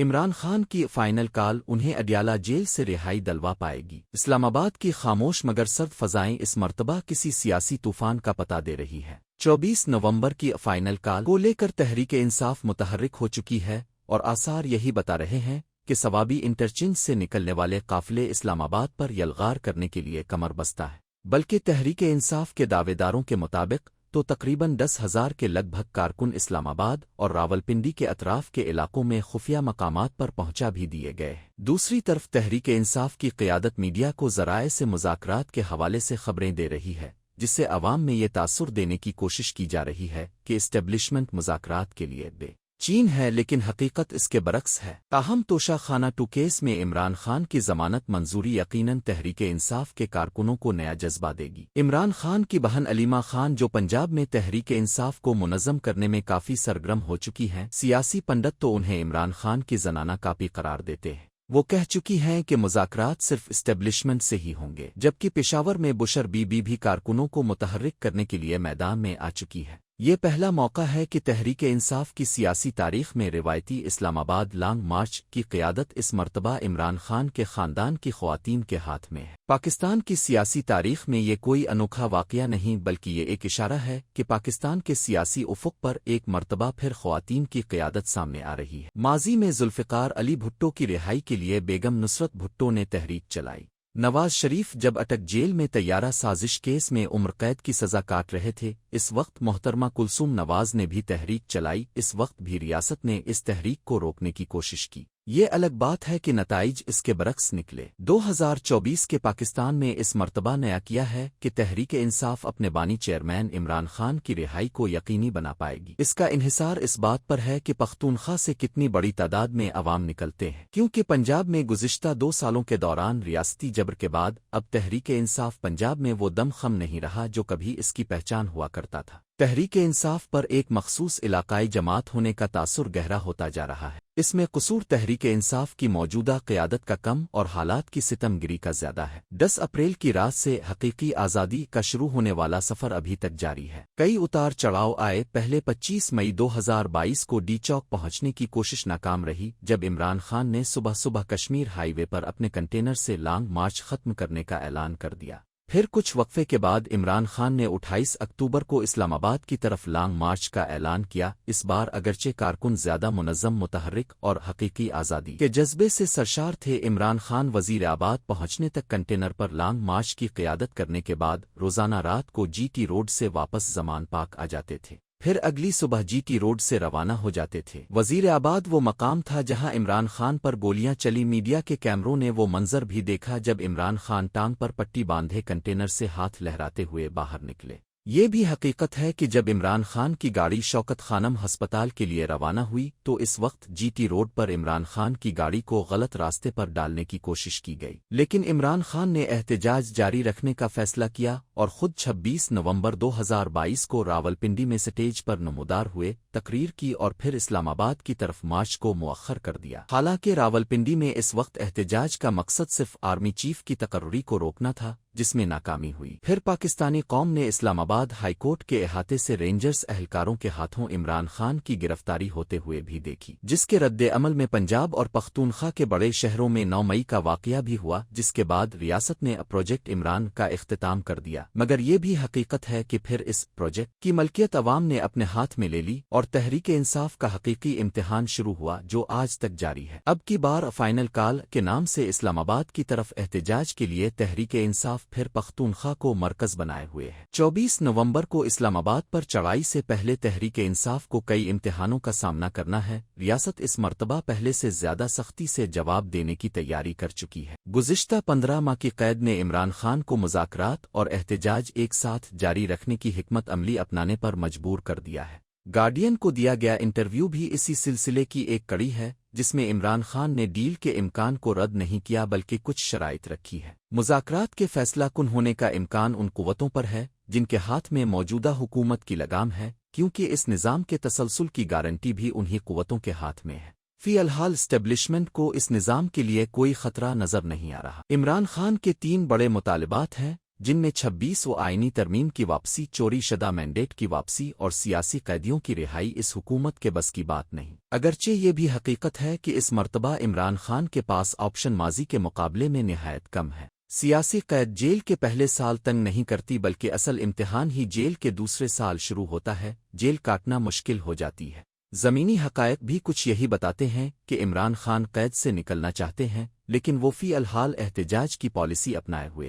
عمران خان کی final call انہیں Adiala jail سے رہائی دلوا پائے گی۔ اسلام آباد کی خاموش مگر سرد فضائیں اس مرتبہ کسی سیاسی طوفان کا پتہ دے رہی ہے۔ 24 نومبر کی فائنل کال کو لے کر تحریک انصاف متحرک ہو چکی ہے اور آثار یہی بتا رہے ہیں کہ ثوابی انٹرچینج سے نکلنے والے قافلے اسلام آباد پر یلغار کرنے کے لیے کمر بستہ ہے، بلکہ تحریک انصاف کے دعوے داروں کے مطابق تو تقریباً 10,000 کے لگ بھگ کارکن اسلام آباد اور راولپنڈی کے اطراف کے علاقوں میں خفیہ مقامات پر پہنچا بھی دیے گئے ہیں۔ دوسری طرف تحریک انصاف کی قیادت میڈیا کو ذرائع سے مذاکرات کے حوالے سے خبریں دے رہی ہے، جس سے عوام میں یہ تاثر دینے کی کوشش کی جا رہی ہے کہ اسٹیبلشمنٹ مذاکرات کے لیے بے چین ہے، لیکن حقیقت اس کے برعکس ہے۔ تاہم توشہ خانہ 2 کیس میں عمران خان کی ضمانت منظوری یقیناً تحریک انصاف کے کارکنوں کو نیا جذبہ دے گی۔ عمران خان کی بہن علیمہ خان، جو پنجاب میں تحریک انصاف کو منظم کرنے میں کافی سرگرم ہو چکی ہیں، سیاسی پنڈت تو انہیں عمران خان کی زنانہ کاپی قرار دیتے ہیں۔ وہ کہہ چکی ہیں کہ مذاکرات صرف اسٹیبلشمنٹ سے ہی ہوں گے، جبکہ پشاور میں بشر بی بی بھی کارکنوں کو متحرک کرنے کے لیے میدان میں آ چکی ہے۔ یہ پہلا موقع ہے کہ تحریک انصاف کی سیاسی تاریخ میں روایتی اسلام آباد لانگ مارچ کی قیادت اس مرتبہ عمران خان کے خاندان کی خواتین کے ہاتھ میں ہے۔ پاکستان کی سیاسی تاریخ میں یہ کوئی انوکھا واقعہ نہیں، بلکہ یہ ایک اشارہ ہے کہ پاکستان کے سیاسی افق پر ایک مرتبہ پھر خواتین کی قیادت سامنے آ رہی ہے۔ ماضی میں ذوالفقار علی بھٹو کی رہائی کے لیے بیگم نصرت بھٹو نے تحریک چلائی۔ نواز شریف جب اٹک جیل میں طیارہ سازش کیس میں عمر قید کی سزا کاٹ رہے تھے، اس وقت محترمہ کلثوم نواز نے بھی تحریک چلائی۔ اس وقت بھی ریاست نے اس تحریک کو روکنے کی کوشش کی۔ یہ الگ بات ہے کہ نتائج اس کے برعکس نکلے۔ 2024 کے پاکستان میں اس مرتبہ نیا کیا ہے کہ تحریک انصاف اپنے بانی چیئرمین عمران خان کی رہائی کو یقینی بنا پائے گی۔ اس کا انحصار اس بات پر ہے کہ پختونخوا سے کتنی بڑی تعداد میں عوام نکلتے ہیں، کیونکہ پنجاب میں گزشتہ 2 سالوں کے دوران ریاستی جبر کے بعد اب تحریک انصاف پنجاب میں وہ دم خم نہیں رہا جو کبھی اس کی پہچان ہوا کرتا تھا۔ تحریک انصاف پر ایک مخصوص علاقائی جماعت ہونے کا تاثر گہرا ہوتا جا رہا ہے۔ اس میں قصور تحریک انصاف کی موجودہ قیادت کا کم اور حالات کی ستم گری کا زیادہ ہے۔ 10 اپریل کی رات سے حقیقی آزادی کا شروع ہونے والا سفر ابھی تک جاری ہے۔ کئی اتار چڑھاؤ آئے۔ پہلے 25 مئی 2022 کو ڈی چوک پہنچنے کی کوشش ناکام رہی، جب عمران خان نے صبح کشمیر ہائی وے پر اپنے کنٹینر سے لانگ مارچ ختم کرنے کا اعلان کر دیا۔ پھر کچھ وقفے کے بعد عمران خان نے 28 اکتوبر کو اسلام آباد کی طرف لانگ مارچ کا اعلان کیا۔ اس بار اگرچہ کارکن زیادہ منظم، متحرک اور حقیقی آزادی کے جذبے سے سرشار تھے، عمران خان وزیر آباد پہنچنے تک کنٹینر پر لانگ مارچ کی قیادت کرنے کے بعد روزانہ رات کو جی ٹی روڈ سے واپس زمان پاک آ جاتے تھے، پھر اگلی صبح جی ٹی روڈ سے روانہ ہو جاتے تھے۔ وزیر آباد وہ مقام تھا جہاں عمران خان پر گولیاں چلی۔ میڈیا کے کیمروں نے وہ منظر بھی دیکھا جب عمران خان ٹانگ پر پٹی باندھے کنٹینر سے ہاتھ لہراتے ہوئے باہر نکلے۔ یہ بھی حقیقت ہے کہ جب عمران خان کی گاڑی شوکت خانم ہسپتال کے لیے روانہ ہوئی تو اس وقت جی ٹی روڈ پر عمران خان کی گاڑی کو غلط راستے پر ڈالنے کی کوشش کی گئی، لیکن عمران خان نے احتجاج جاری رکھنے کا فیصلہ کیا اور خود 26 نومبر 2022 کو راولپنڈی میں سٹیج پر نمودار ہوئے، تقریر کی اور پھر اسلام آباد کی طرف مارچ کو مؤخر کر دیا۔ حالانکہ راولپنڈی میں اس وقت احتجاج کا مقصد صرف آرمی چیف کی تقرری کو روکنا تھا، جس میں ناکامی ہوئی۔ پھر پاکستانی قوم نے اسلام آباد ہائی کورٹ کے احاطے سے رینجرز اہلکاروں کے ہاتھوں عمران خان کی گرفتاری ہوتے ہوئے بھی دیکھی، جس کے رد عمل میں پنجاب اور پختونخوا کے بڑے شہروں میں 9 مئی کا واقعہ بھی ہوا، جس کے بعد ریاست نے پروجیکٹ عمران کا اختتام کر دیا۔ مگر یہ بھی حقیقت ہے کہ پھر اس پروجیکٹ کی ملکیت عوام نے اپنے ہاتھ میں لے لی اور تحریک انصاف کا حقیقی امتحان شروع ہوا، جو آج تک جاری ہے۔ اب کی بار فائنل کال کے نام سے اسلام آباد کی طرف احتجاج کے لیے تحریک انصاف پھر پختونخوا کو مرکز بنائے ہوئے ہے۔ 24 نومبر کو اسلام آباد پر چڑھائی سے پہلے تحریک انصاف کو کئی امتحانوں کا سامنا کرنا ہے۔ ریاست اس مرتبہ پہلے سے زیادہ سختی سے جواب دینے کی تیاری کر چکی ہے۔ گزشتہ 15 ماہ کی قید نے عمران خان کو مذاکرات اور احتجاج ایک ساتھ جاری رکھنے کی حکمت عملی اپنانے پر مجبور کر دیا ہے۔ گارڈین کو دیا گیا انٹرویو بھی اسی سلسلے کی ایک کڑی ہے، جس میں عمران خان نے ڈیل کے امکان کو رد نہیں کیا بلکہ کچھ شرائط رکھی ہے۔ مذاکرات کے فیصلہ کن ہونے کا امکان ان قوتوں پر ہے جن کے ہاتھ میں موجودہ حکومت کی لگام ہے، کیونکہ اس نظام کے تسلسل کی گارنٹی بھی انہی قوتوں کے ہاتھ میں ہے۔ فی الحال اسٹیبلشمنٹ کو اس نظام کے لیے کوئی خطرہ نظر نہیں آ رہا۔ عمران خان کے 3 بڑے مطالبات ہیں جن میں 26 و آئینی ترمیم کی واپسی، چوری شدہ مینڈیٹ کی واپسی اور سیاسی قیدیوں کی رہائی اس حکومت کے بس کی بات نہیں۔ اگرچہ یہ بھی حقیقت ہے کہ اس مرتبہ عمران خان کے پاس آپشن ماضی کے مقابلے میں نہایت کم ہے۔ سیاسی قید جیل کے پہلے سال تنگ نہیں کرتی، بلکہ اصل امتحان ہی جیل کے دوسرے سال شروع ہوتا ہے۔ جیل کاٹنا مشکل ہو جاتی ہے۔ زمینی حقائق بھی کچھ یہی بتاتے ہیں کہ عمران خان قید سے نکلنا چاہتے ہیں، لیکن وہ فی الحال احتجاج کی پالیسی اپنائے ہوئے